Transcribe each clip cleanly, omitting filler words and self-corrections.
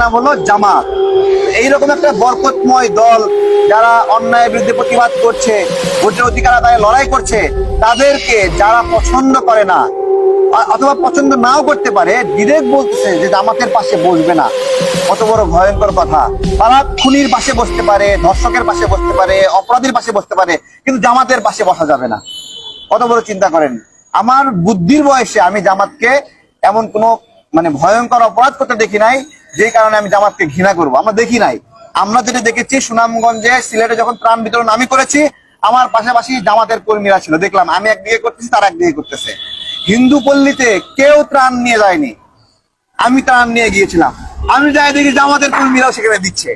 নাম হলো জামাত। এইরকম একটা বরকতময় দল যারা অন্যায়ের বিরুদ্ধে প্রতিবাদ করছে, ভোটের অধিকার আদায়ে লড়াই করছে, তাদেরকে যারা পছন্দ করে না অথবা পছন্দ নাও করতে পারে, ডিরেক্ট বলতেছে যে জামাতের পাশে বসবে না। কত বড় ভয়ঙ্কর কথা! তারা খুনির পাশে বসতে পারে, ধর্ষকের পাশে বসতে পারে, অপরাধীর পাশে বসতে পারে, কিন্তু জামাতের পাশে বসা যাবে না। কত বড় চিন্তা করেন! আমার বুদ্ধির বয়সে আমি জামাতকে এমন কোনো ভয়ঙ্কর অপরাধ করতে দেখি নাই যে কারণে আমি জামাতকে ঘৃণা করবো। আমরা দেখি নাই। আমরা যেটা দেখেছি, সুনামগঞ্জে, সিলেটে যখন ত্রাণ বিতরণ আমি করেছি, আমার পাশাপাশি জামাতের কর্মীরা ছিল। দেখলাম আমি একদিকে করতেছি, তারা একদিকে করতেছে। হিন্দু পল্লীতে কেউ ত্রাণ নিয়ে যায়নি, আমি ত্রাণ নিয়ে গিয়েছিলাম। আমি যাই দেখি জামাতের কর্মীরাও সেখানে দিচ্ছে।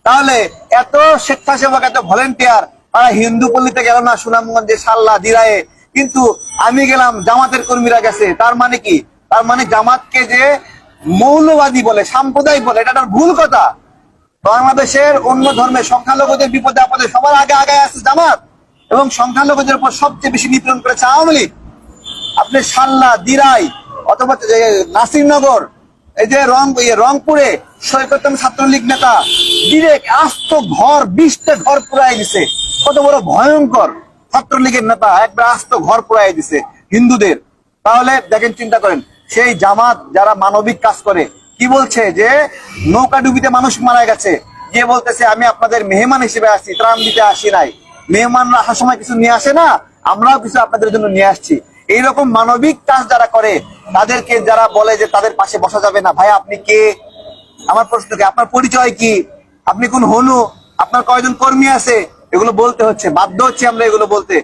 তাহলে এত স্বেচ্ছাসেবক, এত ভলেন্টিয়ার, তারা হিন্দু পল্লীতে গেল না, সুনামগঞ্জে, সাল্লা, দিরায়ে, কিন্তু আমি গেলাম, জামাতের কর্মীরা গেছে। তার মানে কি? তার মানে জামাতকে যে মৌলবাদী বলে, সাম্প্রদায়িক বলে, এটা একটা ভুল কথা। বাংলাদেশের অন্য ধর্মের সংখ্যালঘুদের বিপদে আপদে সবার আগে আগে আছে জামাত, এবং সংখ্যালঘুদের উপর সবচেয়ে বেশি নিপীড়ন করেছে আওয়ামী লীগ। আপনি সাল্লা, দিরাই, অথবা নাসিরনগর, এই যে রংপুরে সৈকতম ছাত্রলীগ নেতা ডিরেক্ট আস্ত ঘর 20টা ঘর পুরাই দিছে। কত বড় ভয়ঙ্কর! ছাত্রলীগের নেতা একবার আস্ত ঘর পুরাই দিছে হিন্দুদের। তাহলে দেখেন, চিন্তা করেন, সেই জামাত যারা মানবিক কাজ করে, কি বলছে যে নৌকা ডুবিতে মানুষ মারা গেছে, গিয়ে বলতেছে আমি আপনাদের মেহমান হিসেবে আসছি, ত্রাণ দিতে আসি নাই। মেহমানরা আসার সময় কিছু নিয়ে আসে না, আমরাও কিছু আপনাদের জন্য নিয়ে আসছি। এইরকম মানবিক কাজ যারা করে, তাদেরকে যারা বলে যে তাদের পাশে বসা যাবে না, ভাই আপনি কে? আমার প্রশ্ন কি, আপনার পরিচয় কি? আপনি কোন হনু? আপনার কয়জন কর্মী আছে? এগুলো বলতে হচ্ছে, বাধ্য হচ্ছে আমরা এগুলো বলতে।